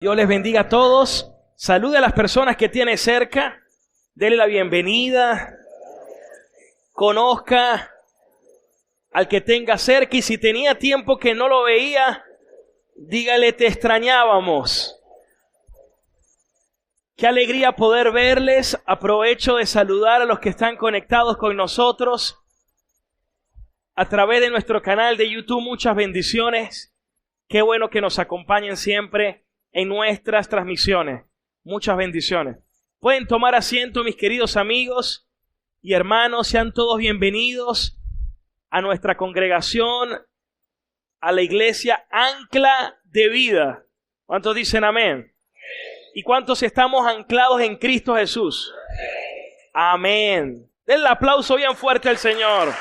Dios les bendiga a todos. Salude a las personas que tiene cerca. Dele la bienvenida. Conozca al que tenga cerca. Y si tenía tiempo que no lo veía, dígale: te extrañábamos. Qué alegría poder verles. Aprovecho de saludar a los que están conectados con nosotros a través de nuestro canal de YouTube. Muchas bendiciones. Qué bueno que nos acompañen siempre en nuestras transmisiones. Muchas bendiciones. Pueden tomar asiento, mis queridos amigos y hermanos. Sean todos bienvenidos a nuestra congregación, a la iglesia Ancla de Vida. ¿Cuántos dicen amén? ¿Y cuántos estamos anclados en Cristo Jesús? Amén. Denle el aplauso bien fuerte al Señor.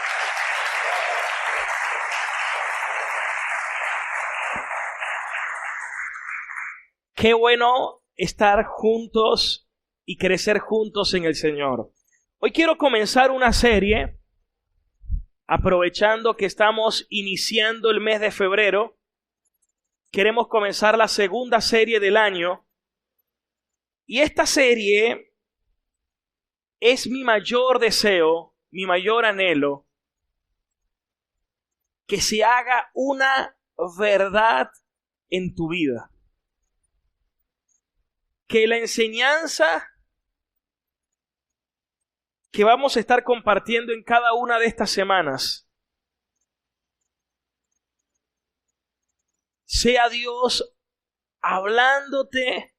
Qué bueno estar juntos y crecer juntos en el Señor. Hoy quiero comenzar una serie, aprovechando que estamos iniciando el mes de febrero. Queremos comenzar la segunda serie del año. Y esta serie es mi mayor deseo, mi mayor anhelo, que se haga una verdad en tu vida. Que la enseñanza que vamos a estar compartiendo en cada una de estas semanas sea Dios hablándote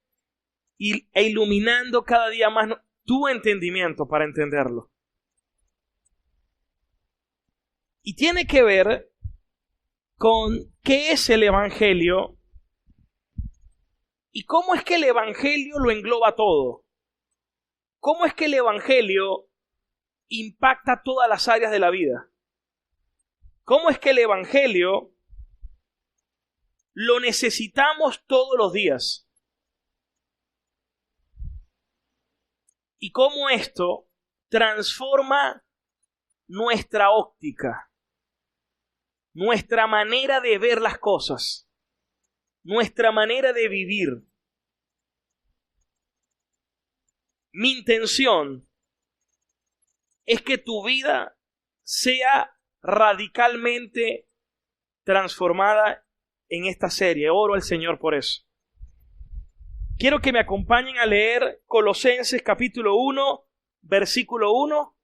e iluminando cada día más tu entendimiento para entenderlo. Y tiene que ver con qué es el Evangelio y cómo es que el Evangelio lo engloba todo. Cómo es que el Evangelio impacta todas las áreas de la vida. Cómo es que el Evangelio lo necesitamos todos los días. Y cómo esto transforma nuestra óptica, nuestra manera de ver las cosas, nuestra manera de vivir. Mi intención es que tu vida sea radicalmente transformada en esta serie. Oro al Señor por eso. Quiero que me acompañen a leer Colosenses capítulo 1, versículo 1.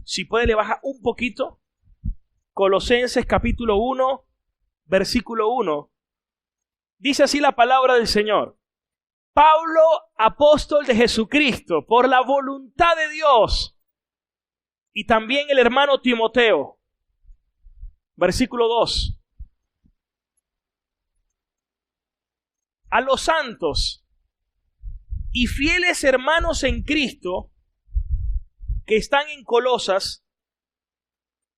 Si puede, le baja un poquito. Colosenses capítulo 1, versículo 1. Dice así la palabra del Señor. Pablo, apóstol de Jesucristo, por la voluntad de Dios, y también el hermano Timoteo. Versículo 2. A los santos y fieles hermanos en Cristo que están en Colosas,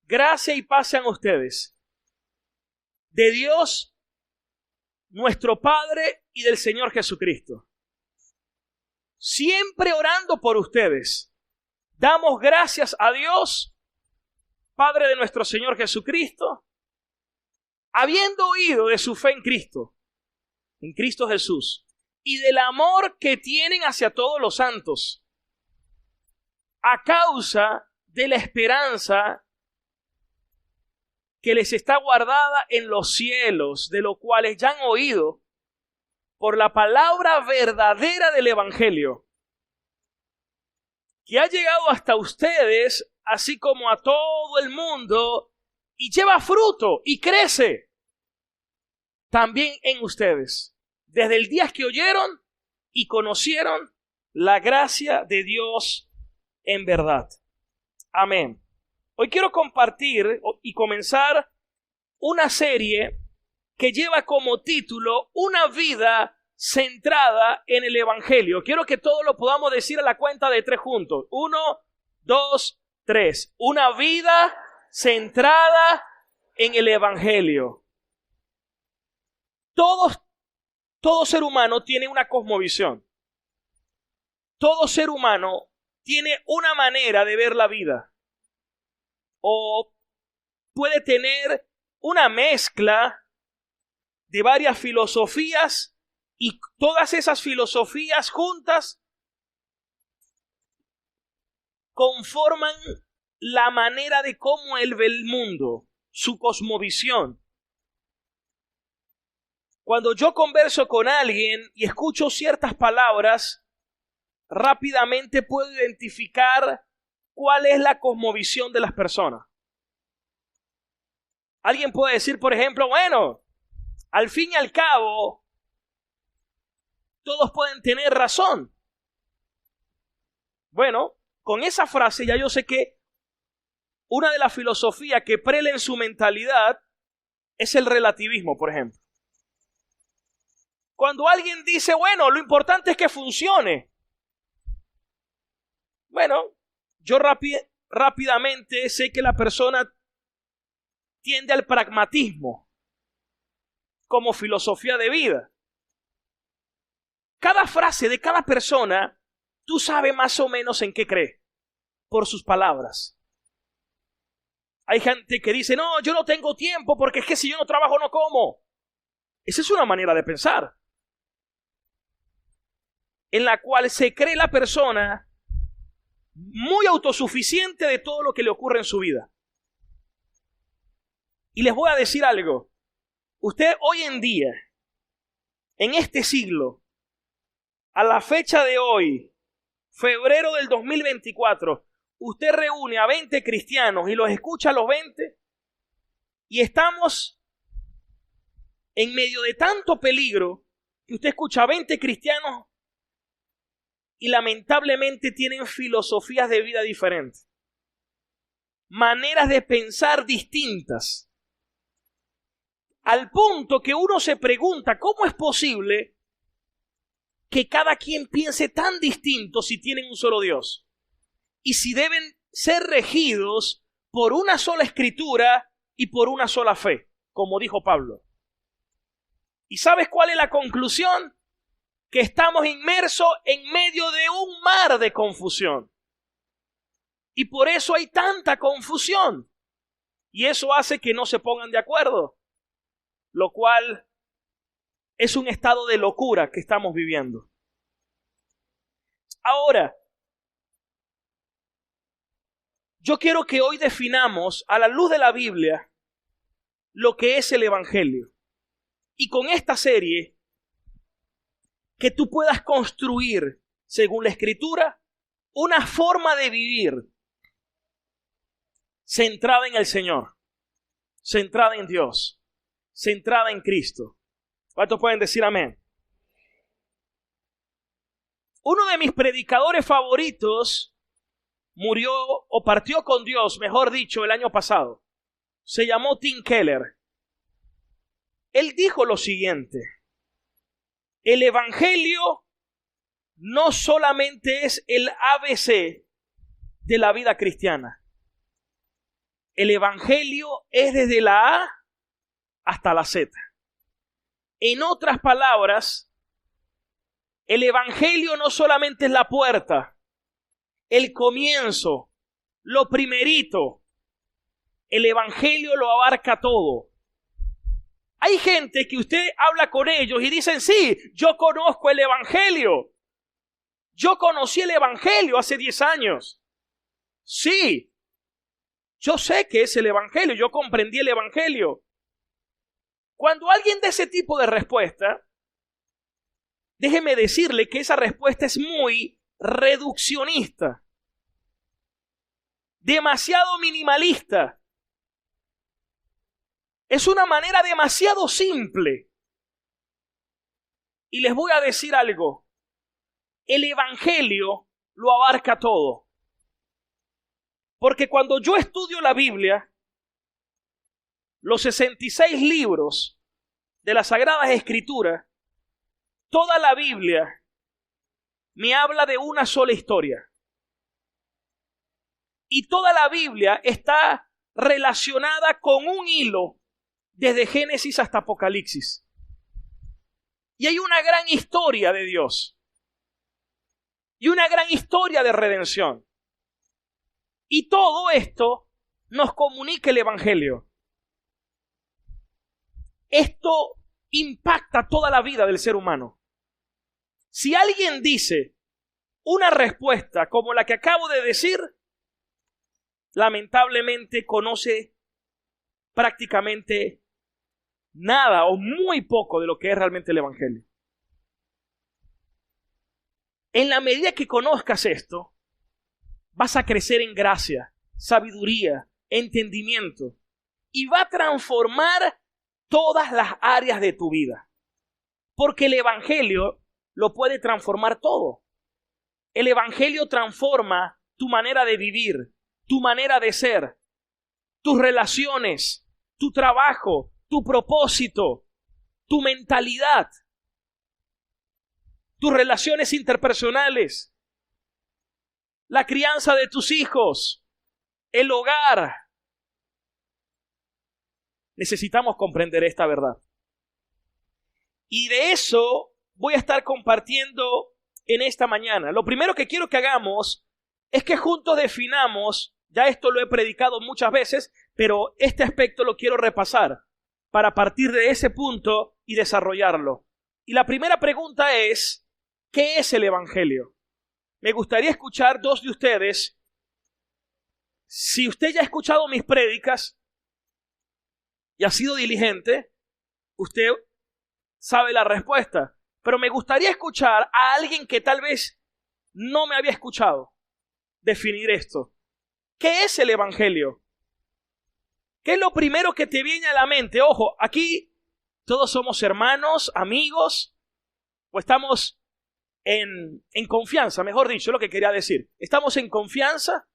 gracia y paz sean ustedes, de Dios nuestro Padre y del Señor Jesucristo. Siempre orando por ustedes, damos gracias a Dios, Padre de nuestro Señor Jesucristo, habiendo oído de su fe en Cristo Jesús, y del amor que tienen hacia todos los santos, a causa de la esperanza que les está guardada en los cielos, de lo cuales ya han oído por la palabra verdadera del Evangelio, que ha llegado hasta ustedes, así como a todo el mundo, y lleva fruto y crece también en ustedes, desde el día que oyeron y conocieron la gracia de Dios en verdad. Amén. Hoy quiero compartir y comenzar una serie que lleva como título Una vida centrada en el Evangelio. Quiero que todos lo podamos decir a la cuenta de 3 juntos. 1, 2, 3. Una vida centrada en el Evangelio. Todo ser humano tiene una cosmovisión. Todo ser humano tiene una manera de ver la vida. O puede tener una mezcla de varias filosofías Y todas esas filosofías juntas conforman la manera de cómo él ve el mundo, su cosmovisión. Cuando yo converso con alguien y escucho ciertas palabras, rápidamente puedo identificar cuál es la cosmovisión de las personas. Alguien puede decir, por ejemplo, bueno, al fin y al cabo, todos pueden tener razón. Bueno, con esa frase ya yo sé que una de las filosofías que prela en su mentalidad es el relativismo, por ejemplo. Cuando alguien dice, bueno, lo importante es que funcione. Bueno, yo rápidamente sé que la persona tiende al pragmatismo como filosofía de vida. Cada frase de cada persona, tú sabes más o menos en qué cree por sus palabras. Hay gente que dice, no, yo no tengo tiempo porque es que si yo no trabajo no como. Esa es una manera de pensar en la cual se cree la persona muy autosuficiente de todo lo que le ocurre en su vida. Y les voy a decir algo. Usted hoy en día, en este siglo, a la fecha de hoy, febrero del 2024, usted reúne a 20 cristianos y los escucha a los 20 y estamos en medio de tanto peligro que usted escucha a 20 cristianos y lamentablemente tienen filosofías de vida diferentes, maneras de pensar distintas, al punto que uno se pregunta cómo es posible que cada quien piense tan distinto si tienen un solo Dios y si deben ser regidos por una sola escritura y por una sola fe, como dijo Pablo. ¿Y sabes cuál es la conclusión? Que estamos inmersos en medio de un mar de confusión. Y por eso hay tanta confusión. Y eso hace que no se pongan de acuerdo, lo cual es un estado de locura que estamos viviendo. Ahora, yo quiero que hoy definamos a la luz de la Biblia lo que es el Evangelio. Y con esta serie, que tú puedas construir, según la Escritura, una forma de vivir centrada en el Señor, centrada en Dios, centrada en Cristo. ¿Cuántos pueden decir amén? Uno de mis predicadores favoritos murió o partió con Dios, mejor dicho, el año pasado. Se llamó Tim Keller. Él dijo lo siguiente: el Evangelio no solamente es el ABC de la vida cristiana. El Evangelio es desde la A hasta la Z. En otras palabras, el Evangelio no solamente es la puerta, el comienzo, lo primerito. El Evangelio lo abarca todo. Hay gente que usted habla con ellos y dicen, sí, yo conozco el Evangelio. Yo conocí el Evangelio hace 10 años. Sí, yo sé que es el Evangelio, yo comprendí el Evangelio. Cuando alguien da ese tipo de respuesta, déjeme decirle que esa respuesta es muy reduccionista, demasiado minimalista. Es una manera demasiado simple. Y les voy a decir algo. El Evangelio lo abarca todo. Porque cuando yo estudio la Biblia, los 66 libros de las Sagradas Escrituras, toda la Biblia me habla de una sola historia. Y toda la Biblia está relacionada con un hilo desde Génesis hasta Apocalipsis. Y hay una gran historia de Dios. Y una gran historia de redención. Y todo esto nos comunica el Evangelio. Esto impacta toda la vida del ser humano. Si alguien dice una respuesta como la que acabo de decir, lamentablemente conoce prácticamente nada o muy poco de lo que es realmente el Evangelio. En la medida que conozcas esto, vas a crecer en gracia, sabiduría, entendimiento, y va a transformar todas las áreas de tu vida. Porque el Evangelio lo puede transformar todo. El Evangelio transforma tu manera de vivir, tu manera de ser, tus relaciones, tu trabajo, tu propósito, tu mentalidad, tus relaciones interpersonales, la crianza de tus hijos, el hogar. Necesitamos comprender esta verdad. Y de eso voy a estar compartiendo en esta mañana. Lo primero que quiero que hagamos es que juntos definamos, ya esto lo he predicado muchas veces, pero este aspecto lo quiero repasar para partir de ese punto y desarrollarlo. Y la primera pregunta es, ¿qué es el Evangelio? Me gustaría escuchar dos de ustedes. Si usted ya ha escuchado mis prédicas y ha sido diligente, usted sabe la respuesta. Pero me gustaría escuchar a alguien que tal vez no me había escuchado definir esto. ¿Qué es el Evangelio? ¿Qué es lo primero que te viene a la mente? Ojo, aquí todos somos hermanos, amigos, o estamos en confianza, mejor dicho, es lo que quería decir. Estamos en confianza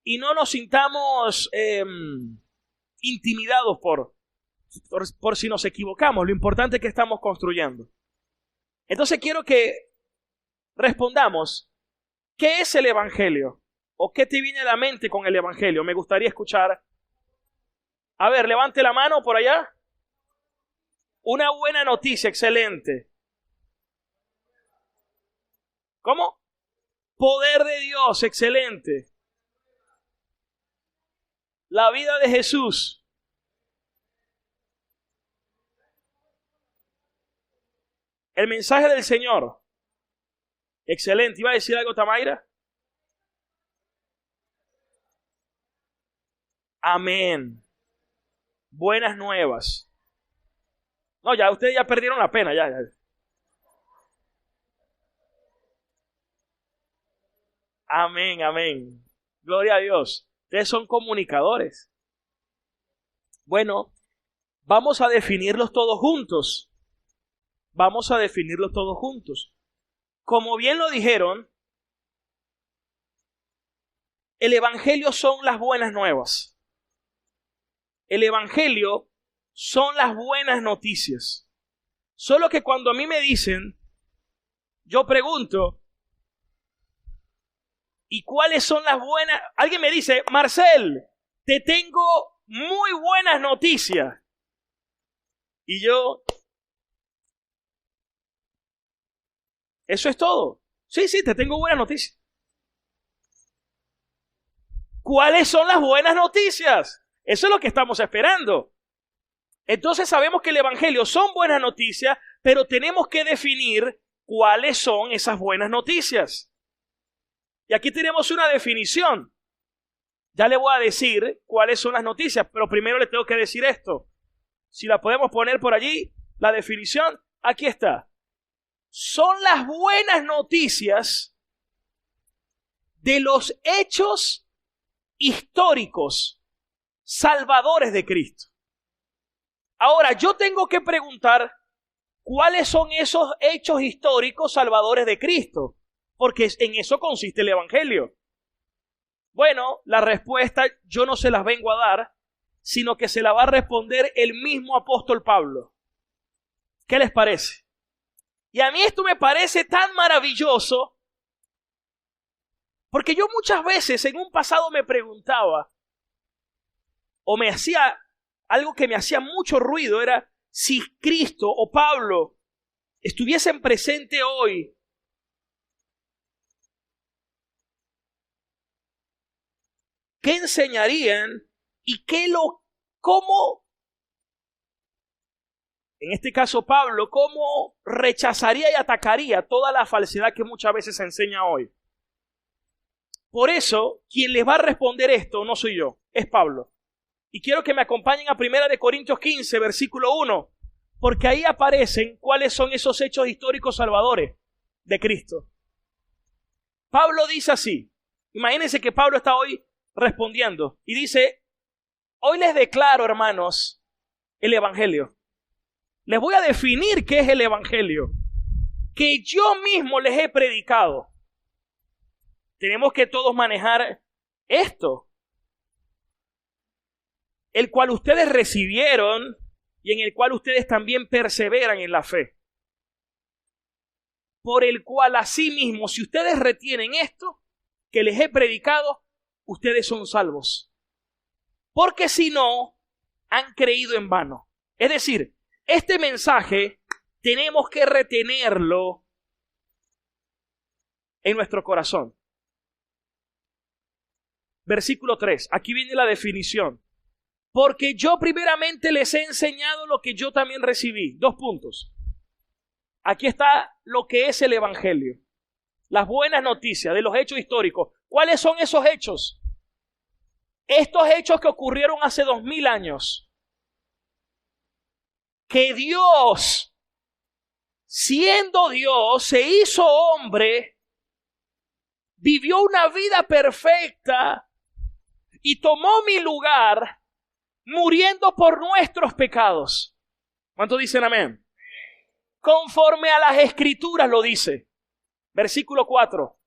y no nos sintamos intimidados por si nos equivocamos. Lo importante es que estamos construyendo. Entonces quiero que respondamos, ¿qué es el Evangelio? ¿O qué te viene a la mente con el Evangelio? Me gustaría escuchar. A ver, levante la mano por allá. Una buena noticia, excelente. ¿Cómo? Poder de Dios, excelente. La vida de Jesús. El mensaje del Señor. Excelente. ¿Iba a decir algo, Tamaira? Amén. Buenas nuevas. No, ya ustedes ya perdieron la pena, ya. Amén, amén. Gloria a Dios. Ustedes son comunicadores. Bueno, vamos a definirlos todos juntos. Vamos a definirlos todos juntos. Como bien lo dijeron, el Evangelio son las buenas nuevas. El Evangelio son las buenas noticias. Solo que cuando a mí me dicen, yo pregunto, ¿y cuáles son las buenas? Alguien me dice, Marcel, te tengo muy buenas noticias. Y yo, ¿eso es todo? Sí, te tengo buenas noticias. ¿Cuáles son las buenas noticias? Eso es lo que estamos esperando. Entonces sabemos que el Evangelio son buenas noticias, pero tenemos que definir cuáles son esas buenas noticias. Y aquí tenemos una definición. Ya le voy a decir cuáles son las noticias, pero primero le tengo que decir esto. Si la podemos poner por allí, la definición, aquí está. Son las buenas noticias de los hechos históricos salvadores de Cristo. Ahora, yo tengo que preguntar cuáles son esos hechos históricos salvadores de Cristo, porque en eso consiste el Evangelio. Bueno, la respuesta yo no se las vengo a dar, sino que se la va a responder el mismo apóstol Pablo. ¿Qué les parece? Y a mí esto me parece tan maravilloso, porque yo muchas veces en un pasado me preguntaba, o me hacía algo que me hacía mucho ruido, era si Cristo o Pablo estuviesen presentes hoy, ¿qué enseñarían y cómo en este caso Pablo, cómo rechazaría y atacaría toda la falsedad que muchas veces se enseña hoy. Por eso, quien les va a responder esto no soy yo, es Pablo. Y quiero que me acompañen a 1 Corintios 15, versículo 1, porque ahí aparecen cuáles son esos hechos históricos salvadores de Cristo. Pablo dice así, imagínense que Pablo está hoy respondiendo y dice: hoy les declaro, hermanos, el Evangelio. Les voy a definir qué es el Evangelio, que yo mismo les he predicado. Tenemos que todos manejar esto, el cual ustedes recibieron y en el cual ustedes también perseveran en la fe. Por el cual asimismo, si ustedes retienen esto que les he predicado, ustedes son salvos. Porque si no, han creído en vano. Es decir, este mensaje tenemos que retenerlo en nuestro corazón. Versículo 3, aquí viene la definición. Porque yo primeramente les he enseñado lo que yo también recibí. 2 puntos. Aquí está lo que es el Evangelio. Las buenas noticias de los hechos históricos. ¿Cuáles son esos hechos? Estos hechos que ocurrieron hace 2000 años. Que Dios, siendo Dios, se hizo hombre, vivió una vida perfecta y tomó mi lugar muriendo por nuestros pecados. ¿Cuántos dicen amén? Conforme a las Escrituras lo dice. Versículo 4.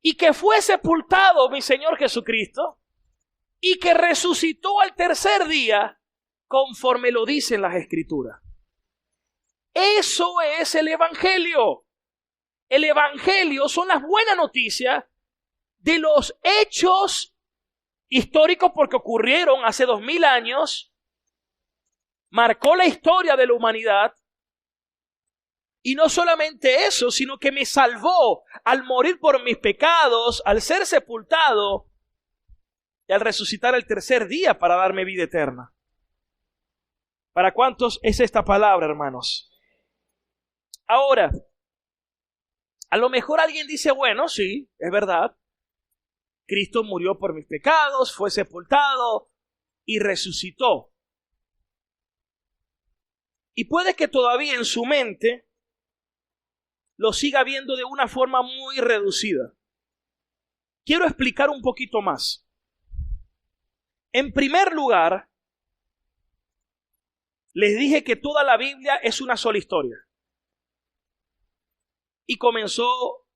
Y que fue sepultado mi Señor Jesucristo y que resucitó al tercer día conforme lo dicen las Escrituras. Eso es el Evangelio. El Evangelio son las buenas noticias de los hechos históricos porque ocurrieron hace 2000 años, marcó la historia de la humanidad, y no solamente eso, sino que me salvó al morir por mis pecados, al ser sepultado y al resucitar el tercer día para darme vida eterna. ¿Para cuántos es esta palabra, hermanos? Ahora, a lo mejor alguien dice, bueno, sí, es verdad. Cristo murió por mis pecados, fue sepultado y resucitó. Y puede que todavía en su mente lo siga viendo de una forma muy reducida. Quiero explicar un poquito más. En primer lugar, les dije que toda la Biblia es una sola historia. Y comenzó,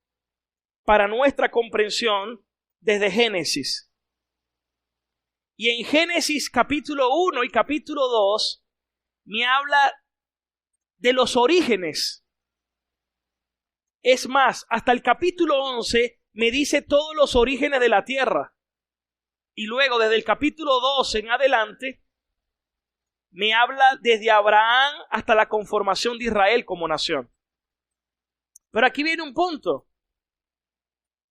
para nuestra comprensión, desde Génesis. Y en Génesis capítulo 1 y capítulo 2 me habla de los orígenes. Es más, hasta el capítulo 11 me dice todos los orígenes de la tierra. Y luego desde el capítulo 12 en adelante me habla desde Abraham hasta la conformación de Israel como nación. Pero aquí viene un punto.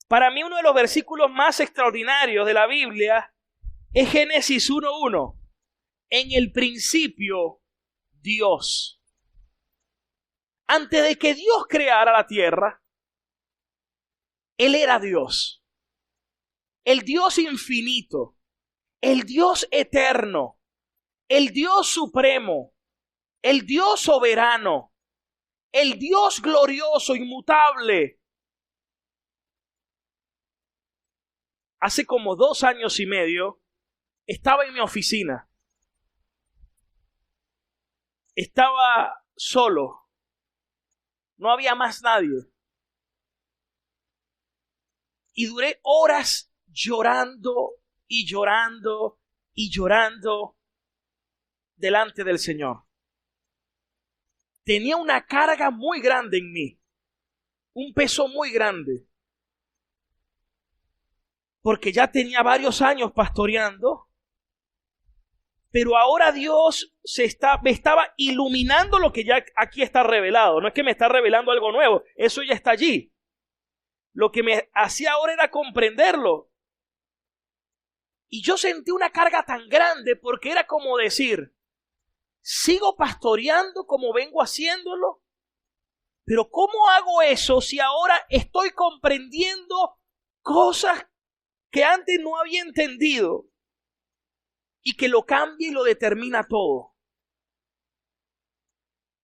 Para mí uno de los versículos más extraordinarios de la Biblia es Génesis 1:1. En el principio, Dios. Antes de que Dios creara la tierra, Él era Dios. El Dios infinito, el Dios eterno, el Dios supremo, el Dios soberano, el Dios glorioso, inmutable. Hace como 2 años y medio estaba en mi oficina. Estaba solo. No había más nadie. Y duré horas llorando y llorando y llorando delante del Señor. Tenía una carga muy grande en mí. Un peso muy grande. Porque ya tenía varios años pastoreando. Pero ahora Dios me estaba iluminando lo que ya aquí está revelado. No es que me está revelando algo nuevo. Eso ya está allí. Lo que me hacía ahora era comprenderlo. Y yo sentí una carga tan grande porque era como decir, Sigo pastoreando como vengo haciéndolo. Pero ¿cómo hago eso si ahora estoy comprendiendo cosas que antes no había entendido y que lo cambia y lo determina todo?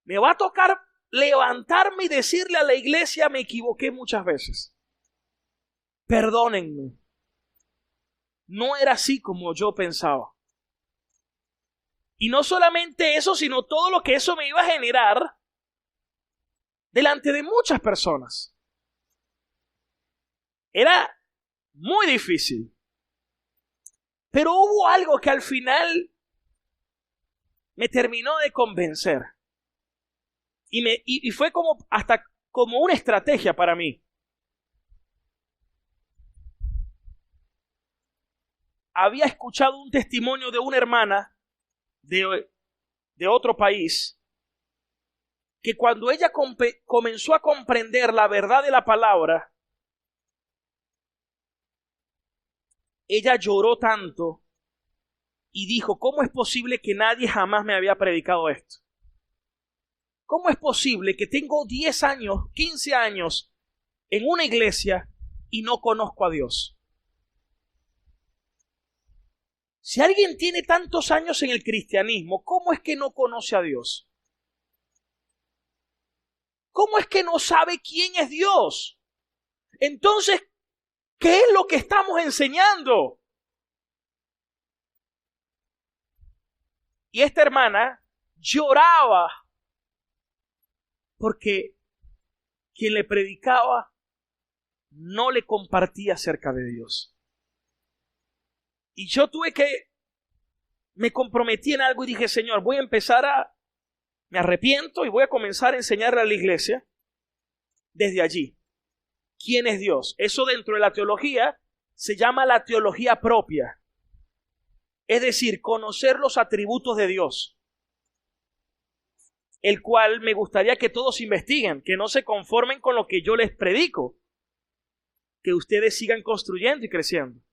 Me va a tocar levantarme y decirle a la iglesia: me equivoqué muchas veces. Perdónenme. No era así como yo pensaba. Y no solamente eso, sino todo lo que eso me iba a generar delante de muchas personas. Era muy difícil. Pero hubo algo que al final me terminó de convencer. Y fue hasta como una estrategia para mí. Había escuchado un testimonio de una hermana de otro país, que cuando ella comenzó a comprender la verdad de la palabra, ella lloró tanto y dijo: ¿cómo es posible que nadie jamás me había predicado esto? ¿Cómo es posible que tengo 10 años, 15 años en una iglesia y no conozco a Dios? Si alguien tiene tantos años en el cristianismo, ¿cómo es que no conoce a Dios? ¿Cómo es que no sabe quién es Dios? Entonces, ¿qué es lo que estamos enseñando? Y esta hermana lloraba porque quien le predicaba no le compartía acerca de Dios. Y yo me comprometí en algo y dije: Señor, me arrepiento y voy a comenzar a enseñarle a la iglesia desde allí. ¿Quién es Dios? Eso dentro de la teología se llama la teología propia. Es decir, conocer los atributos de Dios, el cual me gustaría que todos investiguen, que no se conformen con lo que yo les predico, que ustedes sigan construyendo y creciendo.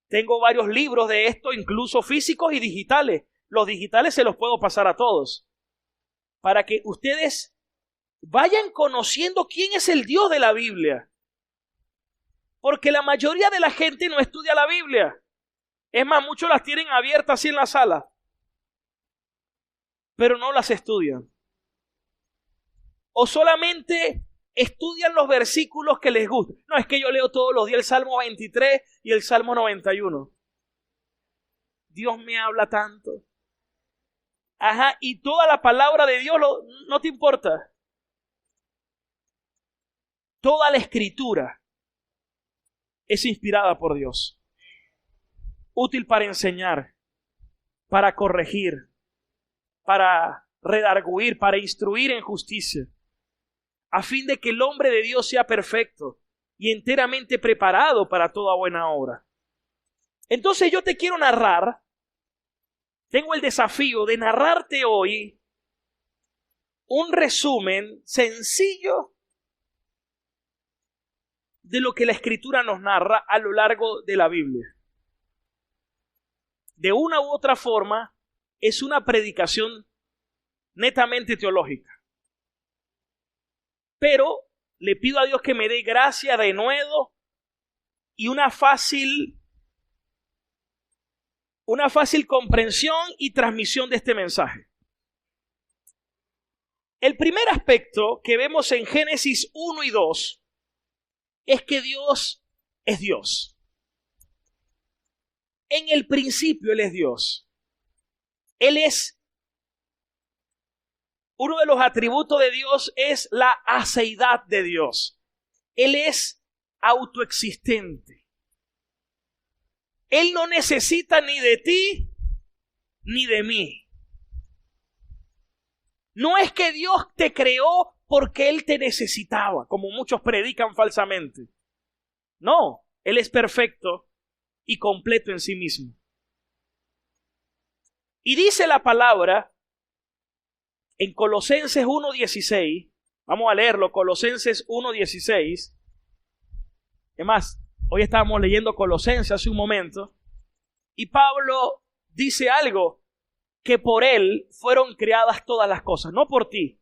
Tengo varios libros de esto, incluso físicos y digitales. Los digitales se los puedo pasar a todos, para que ustedes vayan conociendo quién es el Dios de la Biblia. Porque la mayoría de la gente no estudia la Biblia. Es más, muchos las tienen abiertas así en la sala, pero no las estudian. O solamente estudian los versículos que les gustan. No, es que yo leo todos los días el Salmo 23 y el Salmo 91. Dios me habla tanto. Ajá, y toda la palabra de Dios no te importa. Toda la escritura es inspirada por Dios. Útil para enseñar, para corregir, para redarguir, para instruir en justicia, a fin de que el hombre de Dios sea perfecto y enteramente preparado para toda buena obra. Entonces yo te quiero narrar, tengo el desafío de narrarte hoy un resumen sencillo de lo que la Escritura nos narra a lo largo de la Biblia. De una u otra forma, es una predicación netamente teológica. Pero le pido a Dios que me dé gracia de nuevo y una fácil comprensión y transmisión de este mensaje. El primer aspecto que vemos en Génesis 1 y 2 es que Dios es Dios. En el principio Él es Dios. Él es, uno de los atributos de Dios es la aceidad de Dios. Él es autoexistente. Él no necesita ni de ti ni de mí. No es que Dios te creó porque Él te necesitaba, como muchos predican falsamente. No, Él es perfecto y completo en sí mismo. Y dice la palabra en Colosenses 1:16, vamos a leerlo, Colosenses 1:16. Es más, hoy estábamos leyendo Colosenses hace un momento, y Pablo dice algo que por Él fueron creadas todas las cosas. No por ti,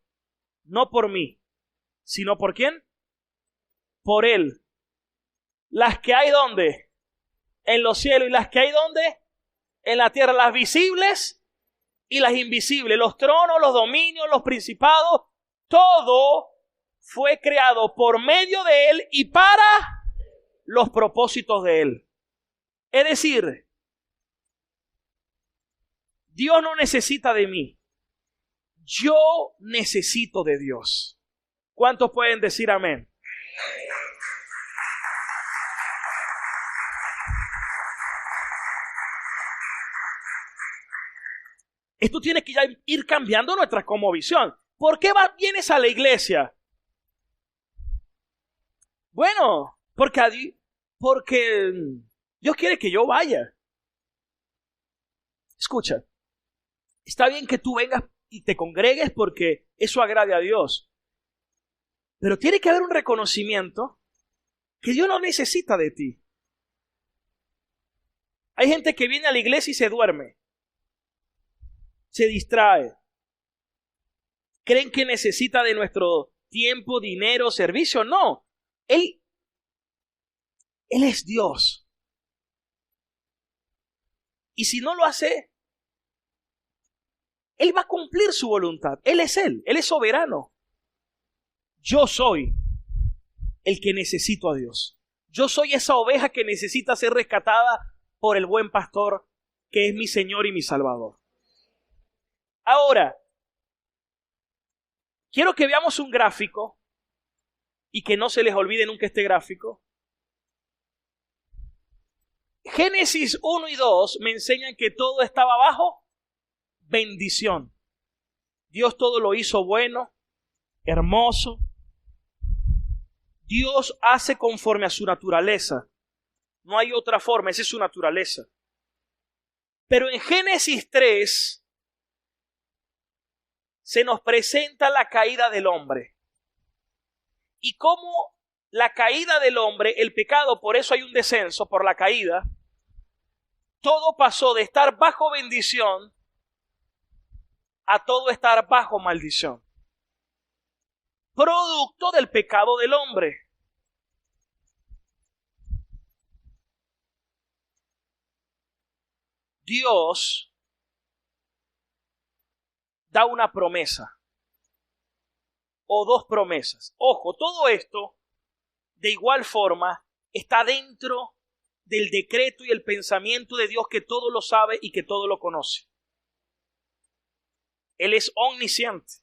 no por mí, sino ¿por quién? Por Él. Las que hay ¿dónde? En los cielos. ¿Y las que hay ¿dónde? En la tierra. Las visibles y las invisibles. Los tronos, los dominios, los principados. Todo fue creado por medio de Él y para los propósitos de Él. Es decir, Dios no necesita de mí. Yo necesito de Dios. ¿Cuántos pueden decir amén? Esto tiene que ya ir cambiando nuestra cosmovisión. ¿Por qué vienes a la iglesia? Bueno, porque Dios quiere que yo vaya. Escucha, está bien que tú vengas y te congregues porque eso agrade a Dios. Pero tiene que haber un reconocimiento que Dios no necesita de ti. Hay gente que viene a la iglesia y se duerme. Se distrae. Creen que necesita de nuestro tiempo, dinero, servicio. No. Él es Dios. Y si no lo hace, Él va a cumplir su voluntad. Él es soberano. Yo soy el que necesito a Dios. Yo soy esa oveja que necesita ser rescatada por el buen pastor, que es mi Señor y mi Salvador. Ahora, quiero que veamos un gráfico y que no se les olvide nunca este gráfico. Génesis 1 y 2 me enseñan que todo estaba bajo bendición. Dios todo lo hizo bueno, hermoso. Dios hace conforme a su naturaleza. No hay otra forma, esa es su naturaleza. Pero en Génesis 3 se nos presenta la caída del hombre. Y cómo la caída del hombre, el pecado, por eso hay un descenso, por la caída, todo pasó de estar bajo bendición a todo estar bajo maldición. Producto del pecado del hombre. Dios da una promesa o dos promesas. Ojo, todo esto de igual forma está dentro del decreto y el pensamiento de Dios, que todo lo sabe y que todo lo conoce. Él es omnisciente.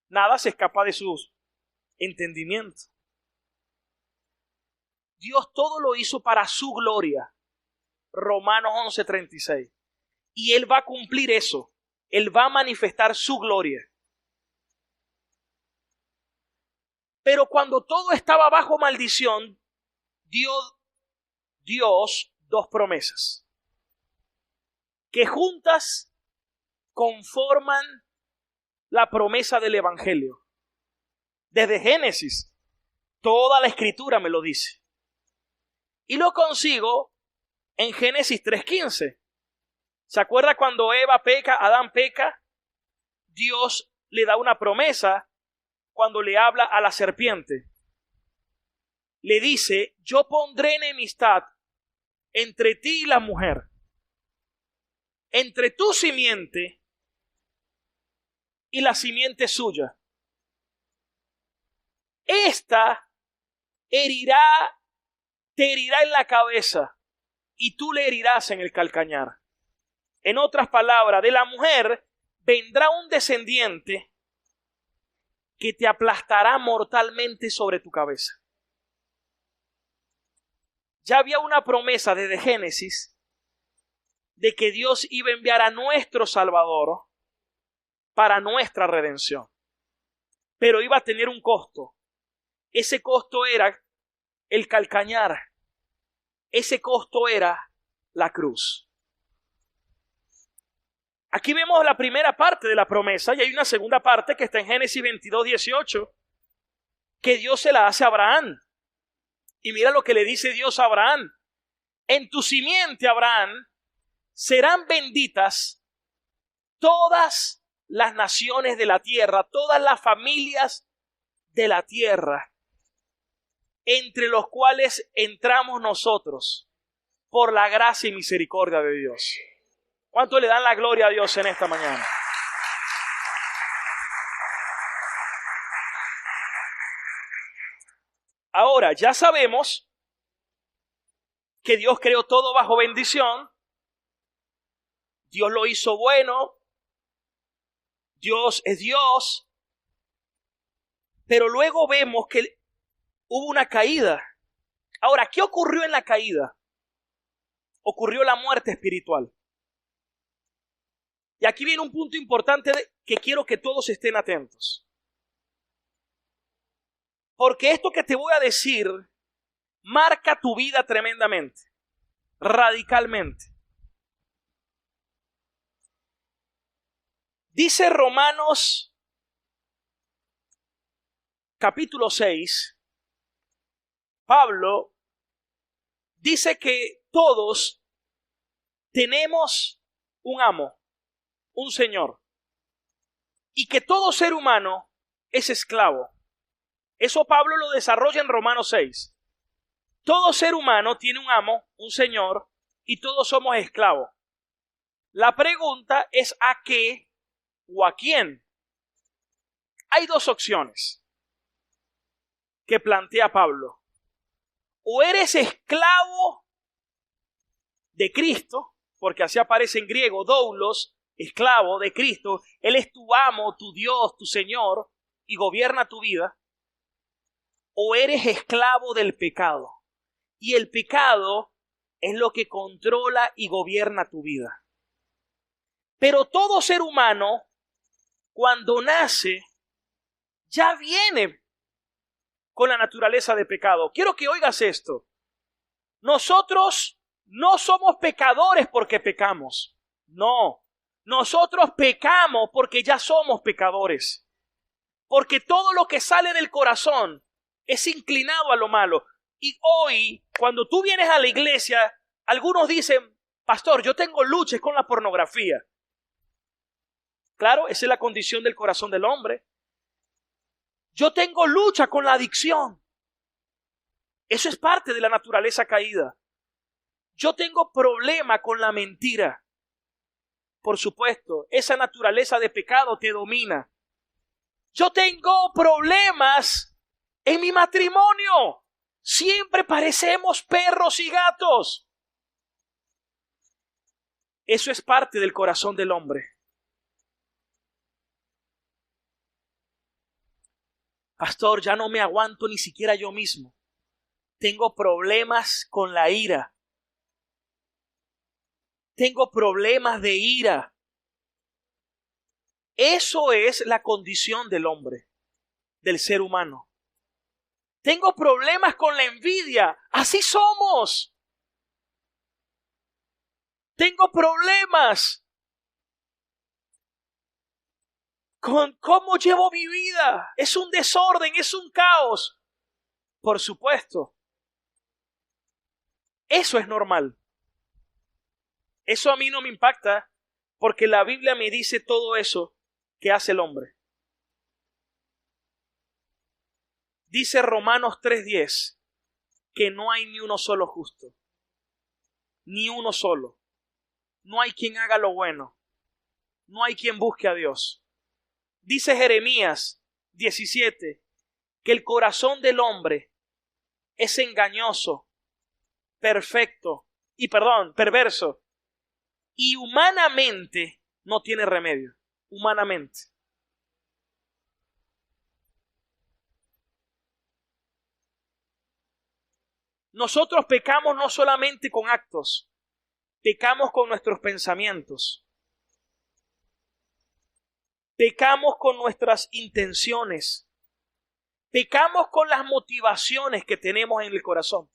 Nada se escapa de su entendimiento. Dios todo lo hizo para su gloria. Romanos 11:36. Y Él va a cumplir eso. Él va a manifestar su gloria. Pero cuando todo estaba bajo maldición, Dios dos promesas que juntas conforman la promesa del Evangelio. Desde Génesis, toda la Escritura me lo dice. Y lo consigo en Génesis 3:15. ¿Se acuerda cuando Eva peca, Adán peca? Dios le da una promesa cuando le habla a la serpiente. Le dice: yo pondré enemistad entre ti y la mujer, entre tu simiente y la simiente suya. Esta te herirá en la cabeza y tú le herirás en el calcañar. En otras palabras, de la mujer vendrá un descendiente que te aplastará mortalmente sobre tu cabeza. Ya había una promesa desde Génesis de que Dios iba a enviar a nuestro Salvador para nuestra redención. Pero iba a tener un costo. Ese costo era el calcañar. Ese costo era la cruz. Aquí vemos la primera parte de la promesa y hay una segunda parte que está en Génesis 22:18, que Dios se la hace a Abraham. Y mira lo que le dice Dios a Abraham: en tu simiente, Abraham, serán benditas todas las naciones de la tierra, todas las familias de la tierra, entre los cuales entramos nosotros por la gracia y misericordia de Dios. ¿Cuánto le dan la gloria a Dios en esta mañana? Ahora, ya sabemos que Dios creó todo bajo bendición. Dios lo hizo bueno. Dios es Dios. Pero luego vemos que hubo una caída. Ahora, ¿qué ocurrió en la caída? Ocurrió la muerte espiritual. Y aquí viene un punto importante que quiero que todos estén atentos. Porque esto que te voy a decir marca tu vida tremendamente, radicalmente. Dice Romanos capítulo 6, Pablo dice que todos tenemos un amo, un señor, y que todo ser humano es esclavo. Eso Pablo lo desarrolla en Romanos 6. Todo ser humano tiene un amo, un señor, y todos somos esclavos. La pregunta es ¿a qué o a quién? Hay dos opciones que plantea Pablo. O eres esclavo de Cristo, porque así aparece en griego, doulos, esclavo de Cristo. Él es tu amo, tu Dios, tu Señor, y gobierna tu vida. O eres esclavo del pecado. Y el pecado es lo que controla y gobierna tu vida. Pero todo ser humano, cuando nace, ya viene con la naturaleza de pecado. Quiero que oigas esto. Nosotros no somos pecadores porque pecamos. No. Nosotros pecamos porque ya somos pecadores. Porque todo lo que sale del corazón es inclinado a lo malo. Y hoy, cuando tú vienes a la iglesia, algunos dicen, pastor, yo tengo luchas con la pornografía. Claro, esa es la condición del corazón del hombre. Yo tengo lucha con la adicción. Eso es parte de la naturaleza caída. Yo tengo problema con la mentira. Por supuesto, esa naturaleza de pecado te domina. Yo tengo problemas en mi matrimonio. Siempre parecemos perros y gatos. Eso es parte del corazón del hombre. Pastor, ya no me aguanto ni siquiera yo mismo. Tengo problemas con la ira. Tengo problemas de ira. Eso es la condición del hombre, del ser humano. Tengo problemas con la envidia. Así somos. Tengo problemas con cómo llevo mi vida. Es un desorden, es un caos. Por supuesto. Eso es normal. Eso a mí no me impacta porque la Biblia me dice todo eso que hace el hombre. Dice Romanos 3:10 que no hay ni uno solo justo. Ni uno solo. No hay quien haga lo bueno. No hay quien busque a Dios. Dice Jeremías 17 que el corazón del hombre es engañoso, perverso. Y humanamente no tiene remedio. Humanamente. Nosotros pecamos no solamente con actos, pecamos con nuestros pensamientos. Pecamos con nuestras intenciones. Pecamos con las motivaciones que tenemos en el corazón.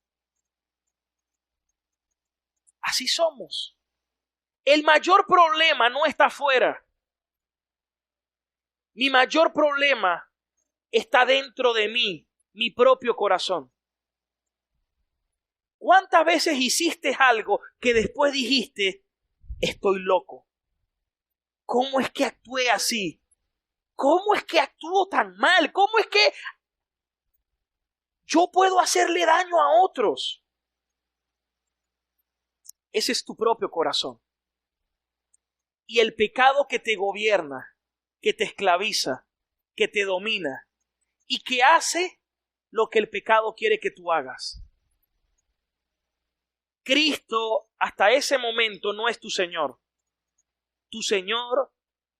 Así somos. El mayor problema no está afuera. Mi mayor problema está dentro de mí, mi propio corazón. ¿Cuántas veces hiciste algo que después dijiste, estoy loco? ¿cómo es que actué así? ¿Cómo es que actúo tan mal? ¿Cómo es que yo puedo hacerle daño a otros? Ese es tu propio corazón. Y el pecado que te gobierna, que te esclaviza, que te domina y que hace lo que el pecado quiere que tú hagas. Cristo hasta ese momento no es tu Señor. Tu Señor,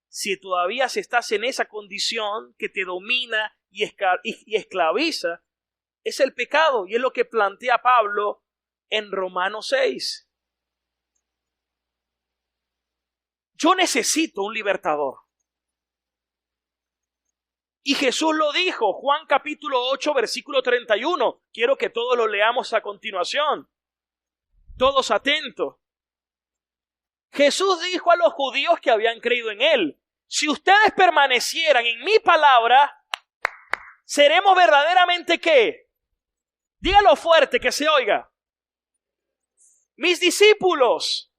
si todavía estás en esa condición que te domina y esclaviza, es el pecado, y es lo que plantea Pablo en Romanos 6. Yo necesito un libertador. Y Jesús lo dijo, Juan capítulo 8, versículo 31. Quiero que todos lo leamos a continuación. Todos atentos. Jesús dijo a los judíos que habían creído en Él: si ustedes permanecieran en mi palabra, seremos verdaderamente ¿qué? Dígalo fuerte que se oiga. Mis discípulos.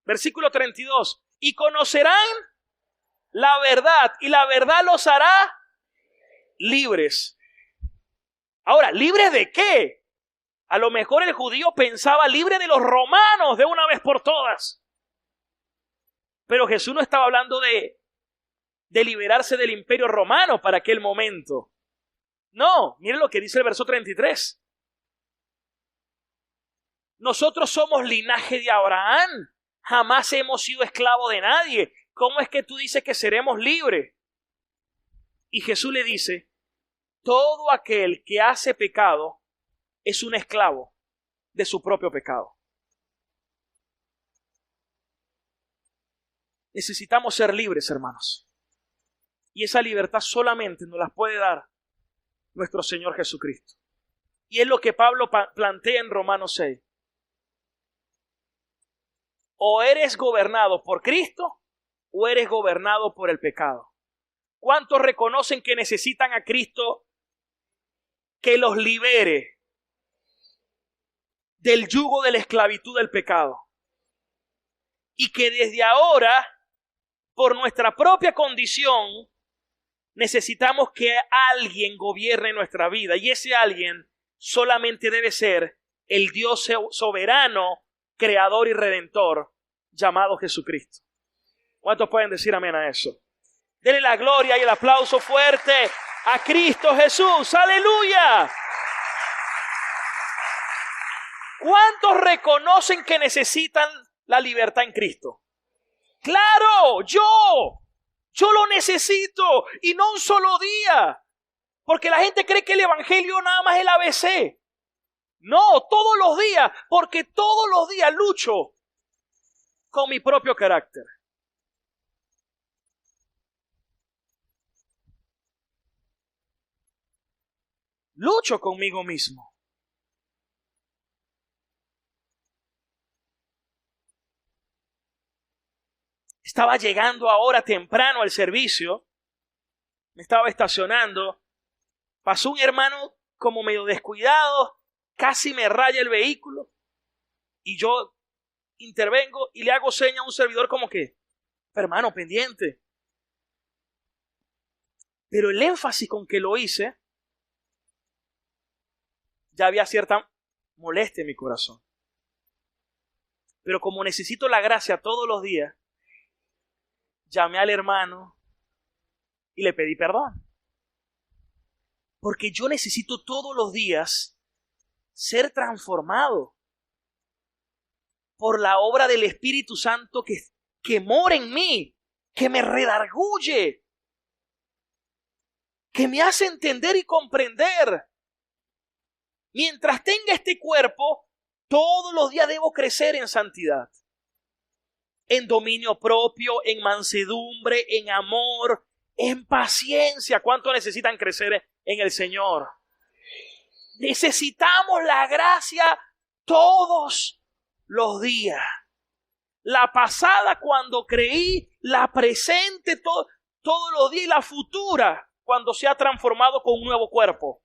Versículo 32. Y conocerán la verdad, y la verdad los hará libres. Ahora, ¿libres de qué? A lo mejor el judío pensaba libre de los romanos de una vez por todas. Pero Jesús no estaba hablando de liberarse del imperio romano para aquel momento. No, miren lo que dice el verso 33. Nosotros somos linaje de Abraham. Jamás hemos sido esclavos de nadie. ¿Cómo es que tú dices que seremos libres? Y Jesús le dice: todo aquel que hace pecado es un esclavo de su propio pecado. Necesitamos ser libres, hermanos. Y esa libertad solamente nos la puede dar nuestro Señor Jesucristo. Y es lo que Pablo plantea en Romanos 6. O eres gobernado por Cristo o eres gobernado por el pecado. ¿Cuántos reconocen que necesitan a Cristo que los libere del yugo de la esclavitud del pecado? Y que desde ahora, por nuestra propia condición, necesitamos que alguien gobierne nuestra vida. Y ese alguien solamente debe ser el Dios soberano, creador y redentor, llamado Jesucristo. ¿Cuántos pueden decir amén a eso? Denle la gloria y el aplauso fuerte a Cristo Jesús. ¡Aleluya! ¿Cuántos reconocen que necesitan la libertad en Cristo? ¡Claro! ¡Yo lo necesito! Y no un solo día. Porque la gente cree que el evangelio nada más es el ABC. No, todos los días. Porque todos los días lucho con mi propio carácter. Lucho conmigo mismo. Estaba llegando ahora temprano al servicio. Me estaba estacionando. Pasó un hermano como medio descuidado. Casi me raya el vehículo. Y yo intervengo y le hago seña a un servidor como que: hermano, pendiente. Pero el énfasis con que lo hice, ya había cierta molestia en mi corazón. Pero como necesito la gracia todos los días, llamé al hermano y le pedí perdón. Porque yo necesito todos los días ser transformado por la obra del Espíritu Santo que mora en mí, que me redarguye, que me hace entender y comprender. Mientras tenga este cuerpo, todos los días debo crecer en santidad, en dominio propio, en mansedumbre, en amor, en paciencia. ¿Cuánto necesitan crecer en el Señor? Necesitamos la gracia todos los días. La pasada cuando creí, la presente todos los días y la futura cuando se ha transformado con un nuevo cuerpo.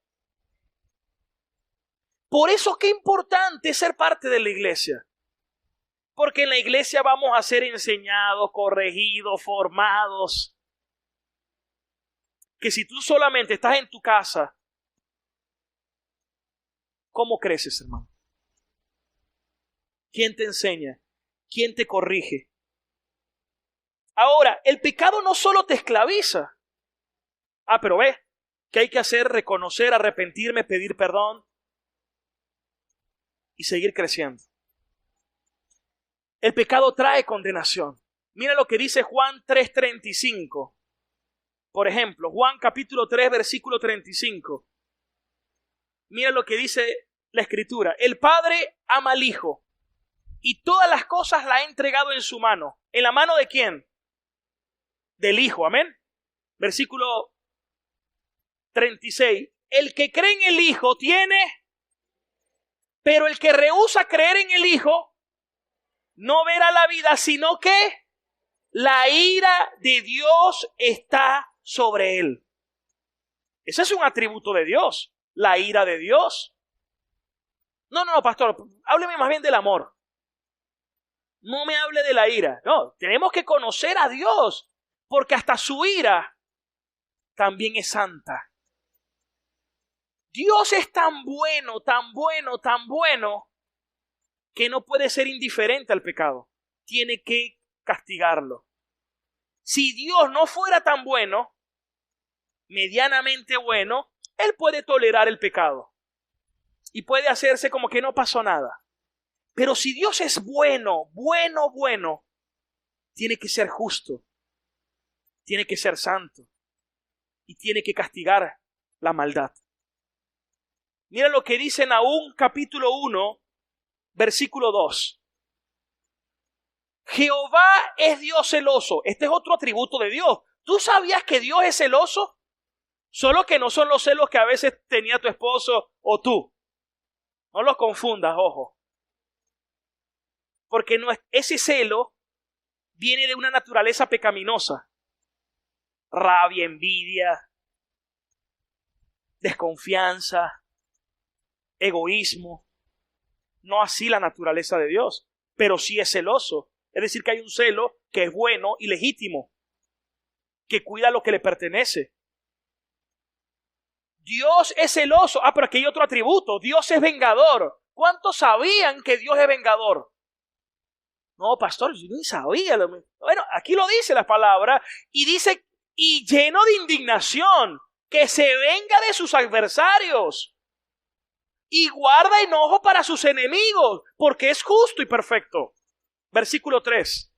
Por eso qué importante es ser parte de la iglesia. Porque en la iglesia vamos a ser enseñados, corregidos, formados. Que si tú solamente estás en tu casa, ¿cómo creces, hermano? ¿Quién te enseña? ¿Quién te corrige? Ahora, el pecado no solo te esclaviza. Pero ve, ¿qué hay que hacer? Reconocer, arrepentirme, pedir perdón y seguir creciendo. El pecado trae condenación. Mira lo que dice Juan 3:35. Por ejemplo, Juan capítulo 3, versículo 35. Mira lo que dice la Escritura. El Padre ama al Hijo y todas las cosas las ha entregado en su mano. ¿En la mano de quién? Del Hijo, amén. Versículo 36. El que cree en el Hijo tiene, pero el que rehúsa creer en el Hijo no verá la vida, sino que la ira de Dios está sobre él. Ese es un atributo de Dios, la ira de Dios. No, pastor, hábleme más bien del amor. No me hable de la ira. No, tenemos que conocer a Dios, porque hasta su ira también es santa. Dios es tan bueno, tan bueno, tan bueno, que no puede ser indiferente al pecado. Tiene que castigarlo. Si Dios no fuera tan bueno, medianamente bueno, Él puede tolerar el pecado y puede hacerse como que no pasó nada. Pero si Dios es bueno, bueno, tiene que ser justo, tiene que ser santo y tiene que castigar la maldad. Mira lo que dice Nahum capítulo 1, versículo 2. Jehová es Dios celoso. Este es otro atributo de Dios. ¿Tú sabías que Dios es celoso? Solo que no son los celos que a veces tenía tu esposo o tú. No los confundas, ojo. Porque no es, ese celo viene de una naturaleza pecaminosa. Rabia, envidia, desconfianza, egoísmo. No así la naturaleza de Dios, pero sí es celoso. Es decir, que hay un celo que es bueno y legítimo, que cuida lo que le pertenece. Dios es celoso. Pero aquí hay otro atributo. Dios es vengador. ¿Cuántos sabían que Dios es vengador? No, pastor, yo ni sabía. Bueno, aquí lo dice la palabra y dice, y lleno de indignación, que se venga de sus adversarios y guarda enojo para sus enemigos, porque es justo y perfecto. Versículo 3.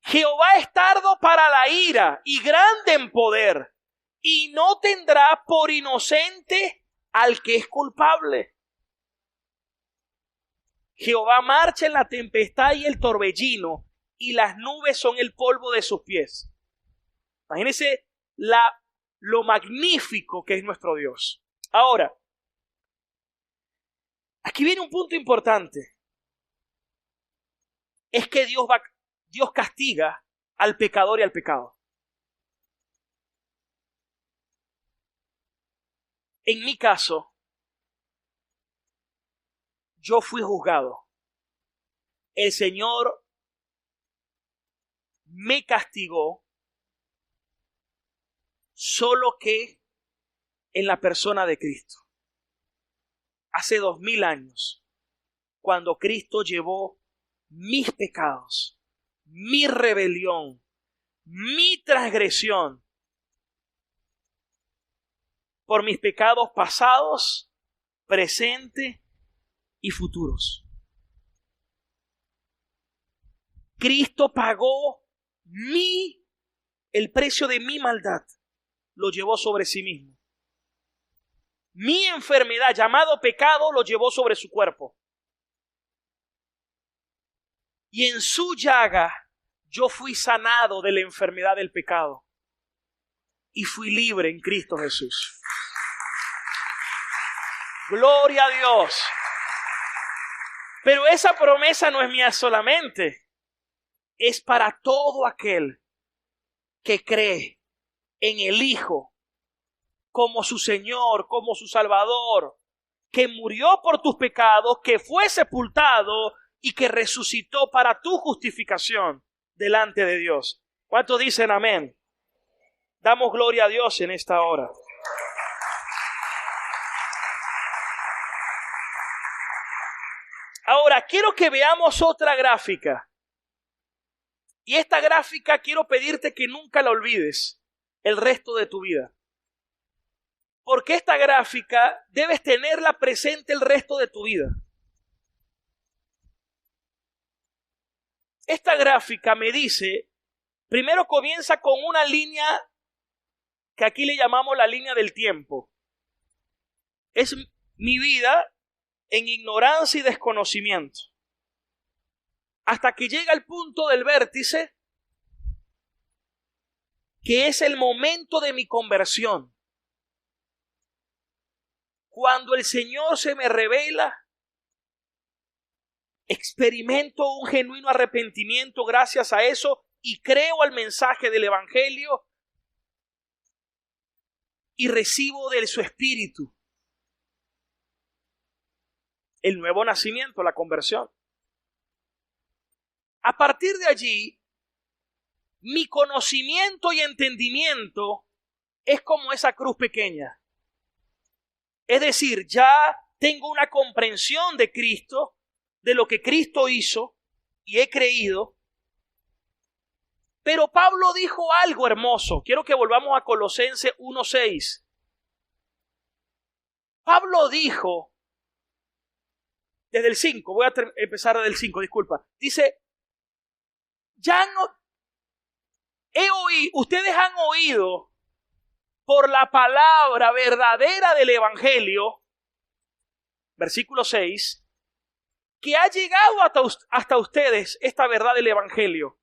Jehová es tardo para la ira y grande en poder, y no tendrá por inocente al que es culpable. Jehová marcha en la tempestad y el torbellino, y las nubes son el polvo de sus pies. Imagínense lo magnífico que es nuestro Dios. Ahora, aquí viene un punto importante. Es que Dios castiga al pecador y al pecado. En mi caso, yo fui juzgado. El Señor me castigó, solo que en la persona de Cristo. Hace 2000 años, cuando Cristo llevó mis pecados, mi rebelión, mi transgresión, por mis pecados pasados, presentes y futuros. Cristo pagó el precio de mi maldad, lo llevó sobre sí mismo. Mi enfermedad, llamado pecado, lo llevó sobre su cuerpo. Y en su llaga yo fui sanado de la enfermedad del pecado. Y fui libre en Cristo Jesús. Gloria a Dios. Pero esa promesa no es mía solamente. Es para todo aquel que cree en el Hijo como su Señor, como su Salvador, que murió por tus pecados, que fue sepultado y que resucitó para tu justificación delante de Dios. ¿Cuántos dicen amén? Damos gloria a Dios en esta hora. Ahora, quiero que veamos otra gráfica. Y esta gráfica quiero pedirte que nunca la olvides el resto de tu vida. Porque esta gráfica debes tenerla presente el resto de tu vida. Esta gráfica me dice, primero comienza con una línea que aquí le llamamos la línea del tiempo. Es mi vida en ignorancia y desconocimiento. Hasta que llega el punto del vértice, que es el momento de mi conversión. Cuando el Señor se me revela, experimento un genuino arrepentimiento gracias a eso y creo al mensaje del Evangelio y recibo de su Espíritu el nuevo nacimiento, la conversión. A partir de allí, mi conocimiento y entendimiento es como esa cruz pequeña. Es decir, ya tengo una comprensión de Cristo, de lo que Cristo hizo, y he creído. Pero Pablo dijo algo hermoso. Quiero que volvamos a Colosenses 1:6. Pablo dijo, desde el 5, voy a empezar desde el 5, disculpa. Dice, ya no, ustedes han oído por la palabra verdadera del Evangelio, versículo 6, que ha llegado hasta ustedes esta verdad del Evangelio,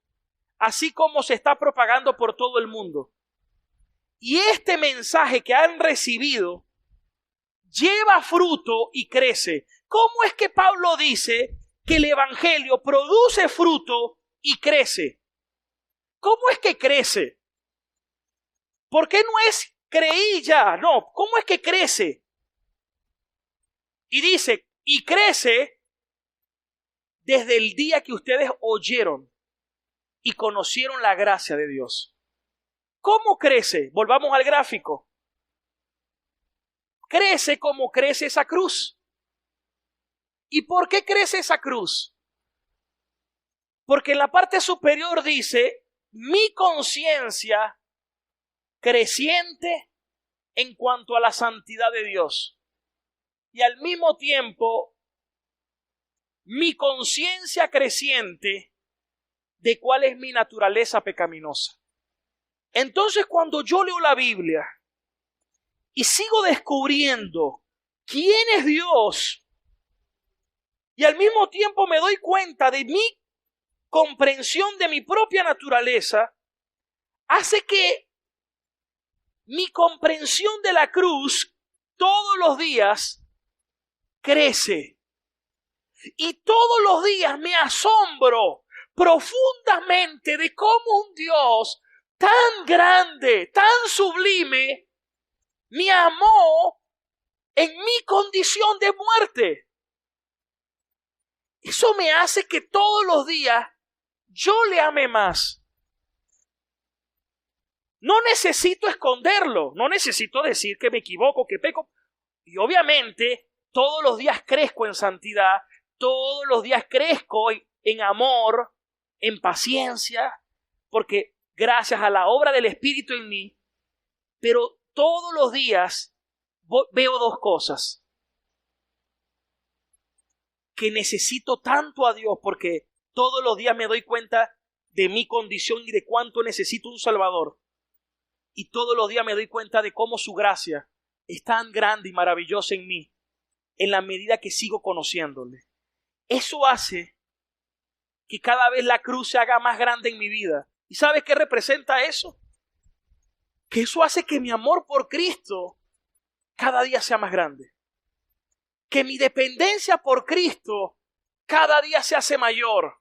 así como se está propagando por todo el mundo. Y este mensaje que han recibido lleva fruto y crece. ¿Cómo es que Pablo dice que el Evangelio produce fruto y crece? ¿Cómo es que crece? ¿Por qué no es creí ya? No, ¿cómo es que crece? Y dice, y crece desde el día que ustedes oyeron y conocieron la gracia de Dios. ¿Cómo crece? Volvamos al gráfico. Crece como crece esa cruz. ¿Y por qué crece esa cruz? Porque en la parte superior dice, mi conciencia creciente en cuanto a la santidad de Dios. Y al mismo tiempo, mi conciencia creciente de cuál es mi naturaleza pecaminosa. Entonces, cuando yo leo la Biblia y sigo descubriendo quién es Dios, y al mismo tiempo me doy cuenta de mi comprensión de mi propia naturaleza, hace que mi comprensión de la cruz todos los días crece. Y todos los días me asombro profundamente de cómo un Dios tan grande, tan sublime, me amó en mi condición de muerte. Eso me hace que todos los días yo le ame más. No necesito esconderlo, no necesito decir que me equivoco, que peco. Y obviamente todos los días crezco en santidad, todos los días crezco en amor, en paciencia, porque gracias a la obra del Espíritu en mí, pero todos los días veo dos cosas. Que necesito tanto a Dios porque todos los días me doy cuenta de mi condición y de cuánto necesito un Salvador. Y todos los días me doy cuenta de cómo su gracia es tan grande y maravillosa en mí, en la medida que sigo conociéndole. Eso hace que cada vez la cruz se haga más grande en mi vida. ¿Y sabes qué representa eso? Que eso hace que mi amor por Cristo cada día sea más grande. Que mi dependencia por Cristo cada día se hace mayor.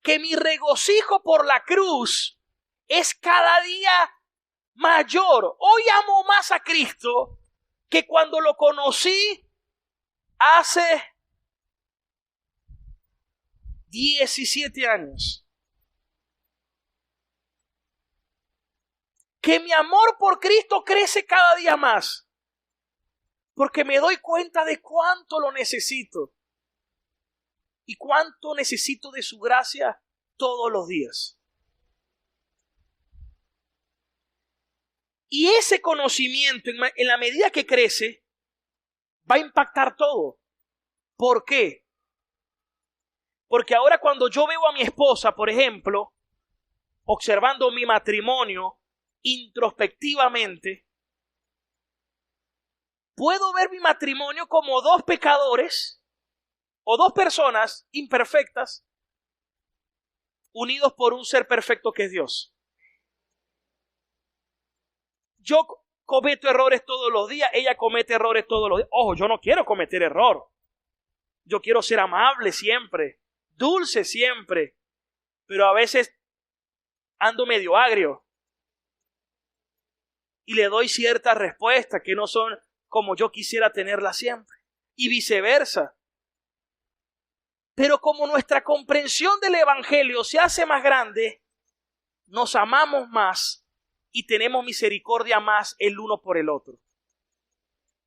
Que mi regocijo por la cruz es cada día mayor. Hoy amo más a Cristo que cuando lo conocí Hace 17 años que mi amor por Cristo crece cada día más, porque me doy cuenta de cuánto lo necesito y cuánto necesito de su gracia todos los días. Y ese conocimiento, en la medida que crece, va a impactar todo. ¿Por qué? Porque ahora cuando yo veo a mi esposa, por ejemplo, observando mi matrimonio introspectivamente, puedo ver mi matrimonio como dos pecadores o dos personas imperfectas unidos por un ser perfecto que es Dios. Yo cometo errores todos los días, ella comete errores todos los días. Ojo, yo no quiero cometer error. Yo quiero ser amable siempre, dulce siempre, pero a veces ando medio agrio y le doy ciertas respuestas que no son como yo quisiera tenerlas siempre, y viceversa. Pero como nuestra comprensión del Evangelio se hace más grande, nos amamos más y tenemos misericordia más el uno por el otro.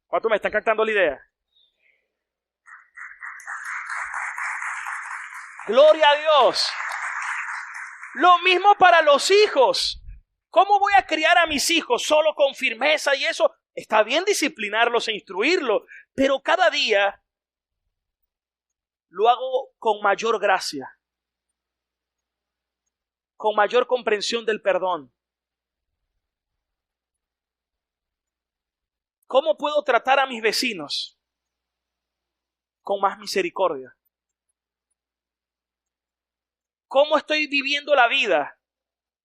¿Cuánto me están captando la idea? Gloria a Dios. Lo mismo para los hijos. ¿Cómo voy a criar a mis hijos solo con firmeza y eso? Está bien disciplinarlos e instruirlos, pero cada día lo hago con mayor gracia, con mayor comprensión del perdón. ¿Cómo puedo tratar a mis vecinos? Con más misericordia. ¿Cómo estoy viviendo la vida?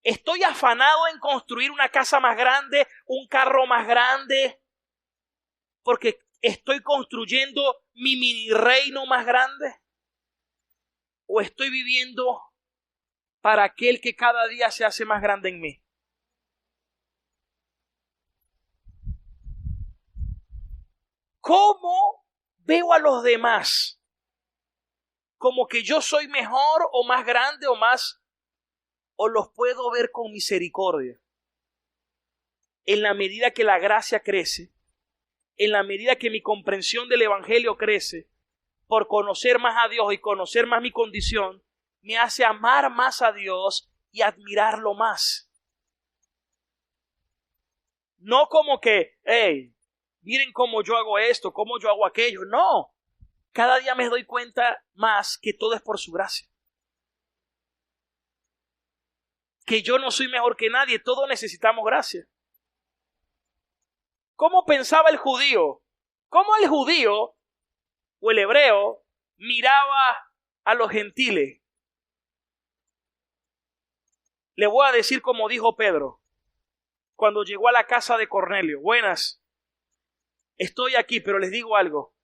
¿Estoy afanado en construir una casa más grande, un carro más grande? Porque estoy construyendo mi mini reino más grande. ¿O estoy viviendo para aquel que cada día se hace más grande en mí? ¿Cómo veo a los demás? ¿Como que yo soy mejor o más grande o más? ¿O los puedo ver con misericordia? En la medida que la gracia crece, en la medida que mi comprensión del Evangelio crece, por conocer más a Dios y conocer más mi condición, me hace amar más a Dios y admirarlo más. No como que, hey, miren cómo yo hago esto, cómo yo hago aquello. No, cada día me doy cuenta más que todo es por su gracia. Que yo no soy mejor que nadie, todos necesitamos gracia. ¿Cómo pensaba el judío? ¿Cómo el judío o el hebreo miraba a los gentiles? Le voy a decir como dijo Pedro cuando llegó a la casa de Cornelio. Buenas, estoy aquí, pero les digo algo.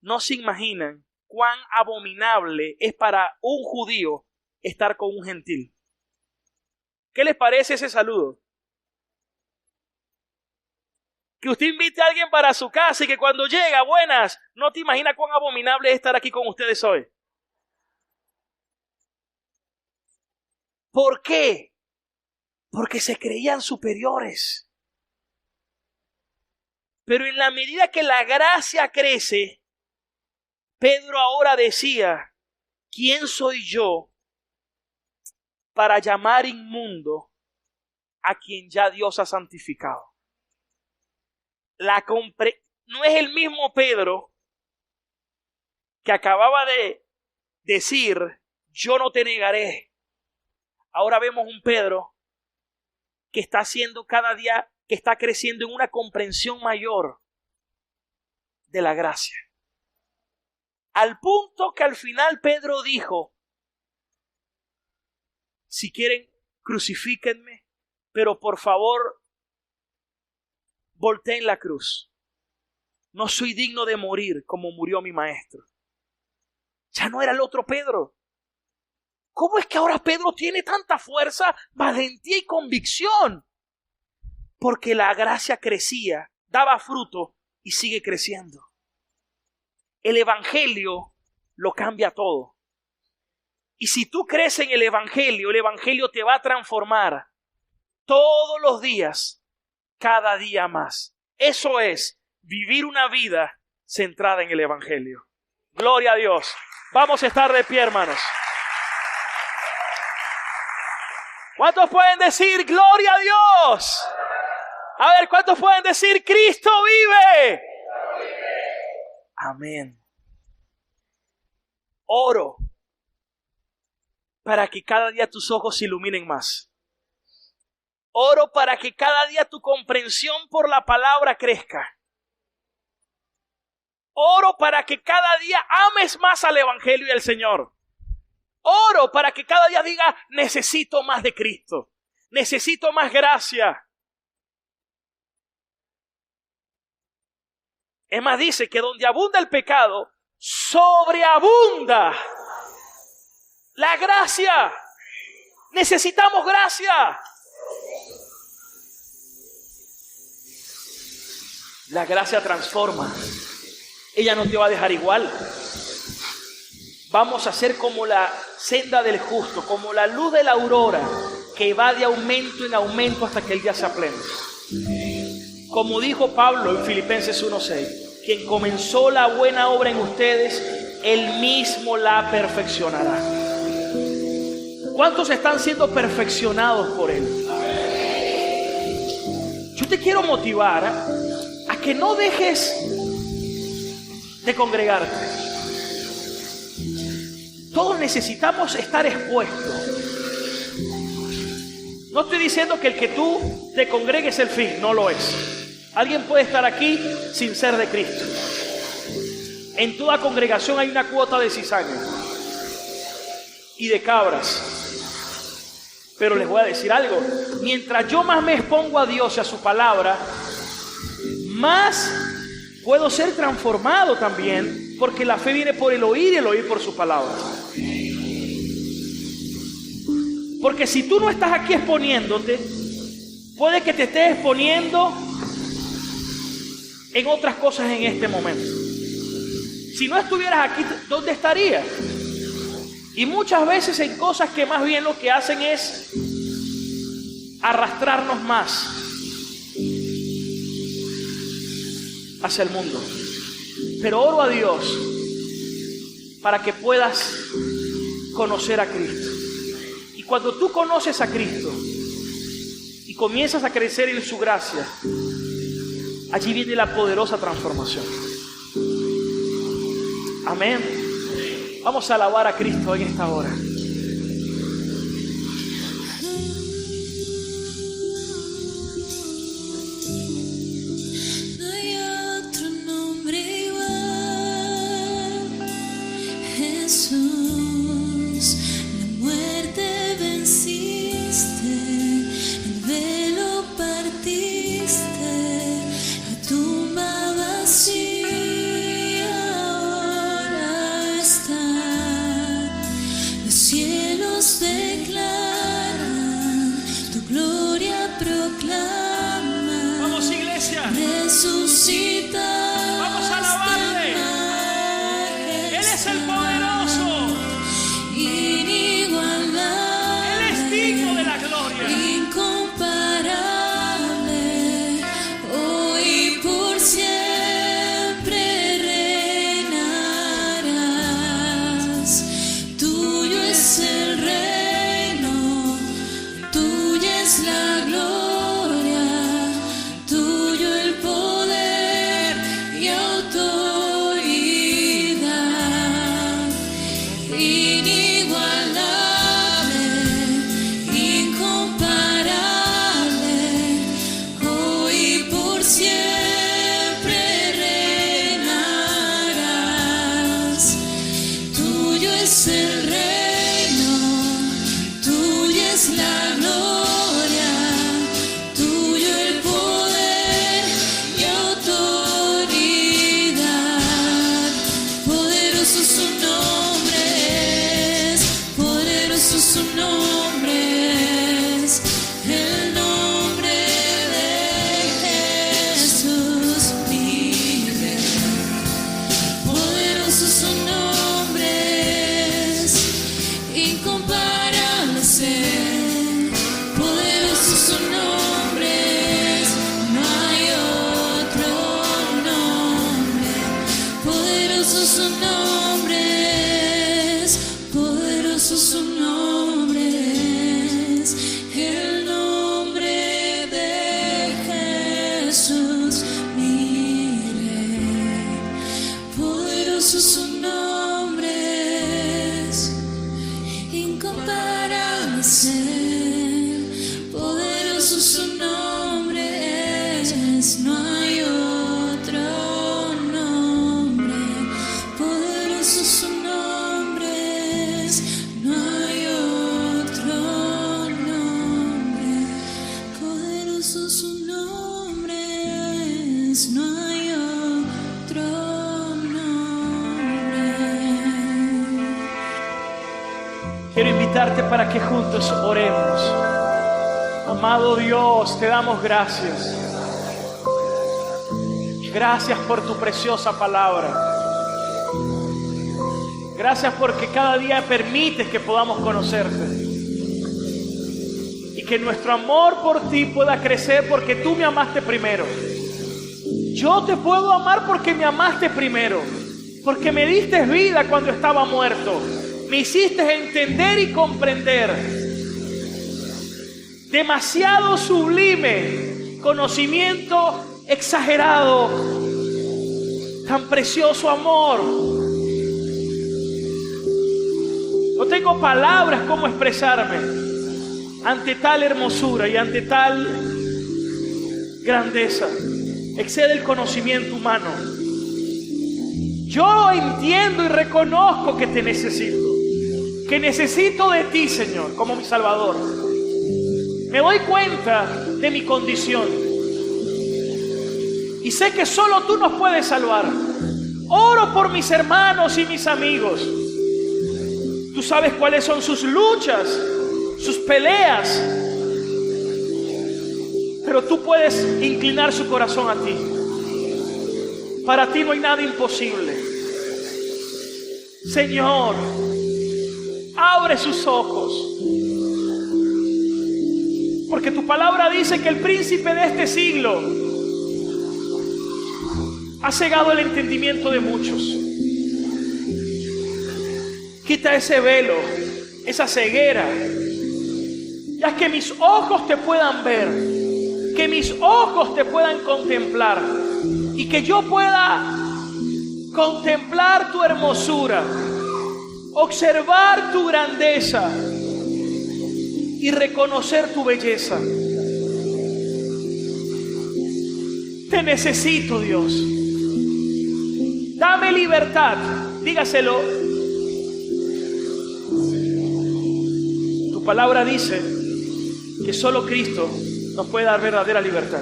No se imaginan cuán abominable es para un judío estar con un gentil. ¿Qué les parece ese saludo? Que usted invite a alguien para su casa y que cuando llega, buenas, no te imaginas cuán abominable es estar aquí con ustedes hoy. ¿Por qué? Porque se creían superiores. Pero en la medida que la gracia crece, Pedro ahora decía, ¿quién soy yo para llamar inmundo a quien ya Dios ha santificado? No es el mismo Pedro que acababa de decir, yo no te negaré. Ahora vemos un Pedro que está haciendo cada día, que está creciendo en una comprensión mayor de la gracia. Al punto que al final Pedro dijo, si quieren, crucifíquenme, pero por favor, volteen la cruz. No soy digno de morir como murió mi maestro. Ya no era el otro Pedro. ¿Cómo es que ahora Pedro tiene tanta fuerza, valentía y convicción? Porque la gracia crecía, daba fruto y sigue creciendo. El Evangelio lo cambia todo. Y si tú crees en el Evangelio te va a transformar todos los días, cada día más. Eso es vivir una vida centrada en el Evangelio. Gloria a Dios. Vamos a estar de pie, hermanos. ¿Cuántos pueden decir gloria a Dios? A ver, ¿cuántos pueden decir Cristo vive? Amén. Oro para que cada día tus ojos se iluminen más. Oro para que cada día tu comprensión por la palabra crezca. Oro para que cada día ames más al Evangelio y al Señor. Oro para que cada día diga, necesito más de Cristo. Necesito más gracia. Es más, dice que donde abunda el pecado, sobreabunda la gracia. Necesitamos gracia. La gracia transforma. Ella no te va a dejar igual. Vamos a ser como la senda del justo, como la luz de la aurora, que va de aumento en aumento hasta que el día sea pleno. Como dijo Pablo en Filipenses 1:6, quien comenzó la buena obra en ustedes, él mismo la perfeccionará. ¿Cuántos están siendo perfeccionados por él? Yo te quiero motivar a que no dejes de congregarte. Todos necesitamos estar expuestos. No estoy diciendo que el que tú te congregues es el fin, no lo es. Alguien puede estar aquí sin ser de Cristo. En toda congregación hay una cuota de cizaña y de cabras. Pero les voy a decir algo. Mientras yo más me expongo a Dios y a su palabra, más puedo ser transformado también, porque la fe viene por el oír y el oír por su palabra. Porque si tú no estás aquí exponiéndote, puede que te estés exponiendo en otras cosas en este momento. Si no estuvieras aquí, ¿dónde estarías? Y muchas veces en cosas que más bien lo que hacen es arrastrarnos más hacia el mundo. Pero oro a Dios para que puedas conocer a Cristo. Y cuando tú conoces a Cristo y comienzas a crecer en su gracia, allí viene la poderosa transformación. Amén. Vamos a alabar a Cristo en esta hora. No hay otro nombre igual, Jesús. La muerte venciste, el velo partiste, la tumba vacía ahora está. Los vencer. Poderoso su nombre, no hay otro nombre. Poderoso su nombre, poderoso su nombre, el nombre de Jesús, mi Rey. Poderoso su nombre, incomparable ser. Poderoso su nombre no hay otro nombre. Poderoso su nombre, no hay otro nombre. Poderoso su nombre, no hay otro nombre. Quiero invitarte para que juntos oremos. Amado Dios, te damos gracias. Gracias por tu preciosa palabra. Gracias porque cada día permites que podamos conocerte. Y que nuestro amor por ti pueda crecer porque tú me amaste primero. Yo te puedo amar porque me amaste primero. Porque me diste vida cuando estaba muerto. Me hiciste entender y comprender. Demasiado sublime conocimiento, exagerado, tan precioso amor. No tengo palabras como expresarme ante tal hermosura y ante tal grandeza. Excede el conocimiento humano. Yo entiendo y reconozco que te necesito. Que necesito de ti, Señor, como mi Salvador. Me doy cuenta de mi condición. Y sé que solo tú nos puedes salvar. Oro por mis hermanos y mis amigos. Tú sabes cuáles son sus luchas, sus peleas. Pero tú puedes inclinar su corazón a ti. Para ti no hay nada imposible. Señor, abre sus ojos. Porque tu palabra dice que el príncipe de este siglo ha cegado el entendimiento de muchos. Quita ese velo, esa ceguera. Y haz que mis ojos te puedan ver, que mis ojos te puedan contemplar y que yo pueda contemplar tu hermosura, observar tu grandeza y reconocer tu belleza. Te necesito, Dios. Dame libertad. Dígaselo. Tu palabra dice que solo Cristo nos puede dar verdadera libertad.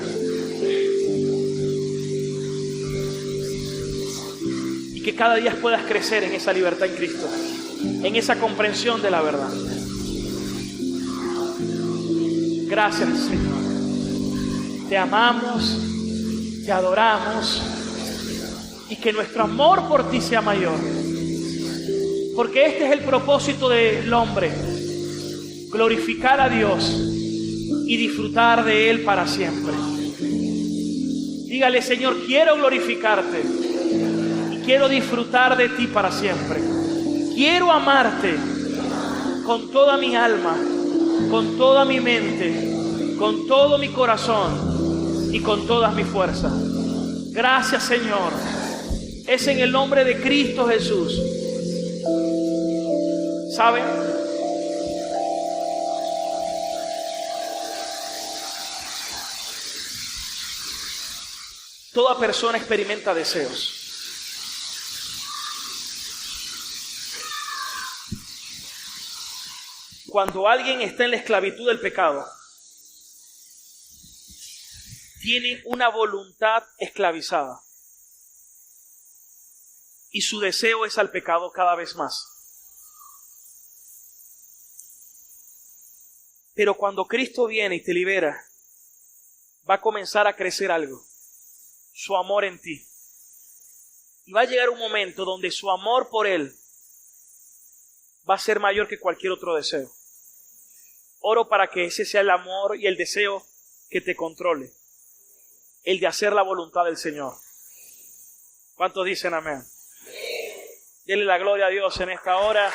Y que cada día puedas crecer en esa libertad en Cristo, en esa comprensión de la verdad. Gracias, Señor. Te amamos, te adoramos y que nuestro amor por ti sea mayor. Porque este es el propósito del hombre: glorificar a Dios y disfrutar de Él para siempre. Dígale: Señor, quiero glorificarte y quiero disfrutar de ti para siempre. Quiero amarte con toda mi alma, con toda mi mente, con todo mi corazón y con todas mis fuerzas. Gracias, Señor. Es en el nombre de Cristo Jesús. ¿Saben? Toda persona experimenta deseos. Cuando alguien está en la esclavitud del pecado, tiene una voluntad esclavizada y su deseo es al pecado cada vez más. Pero cuando Cristo viene y te libera, va a comenzar a crecer algo: su amor en ti. Y va a llegar un momento donde su amor por Él va a ser mayor que cualquier otro deseo. oro para que ese sea el amor y el deseo que te controle. El de hacer la voluntad del Señor. ¿Cuántos dicen amén? Dele la gloria a Dios en esta hora.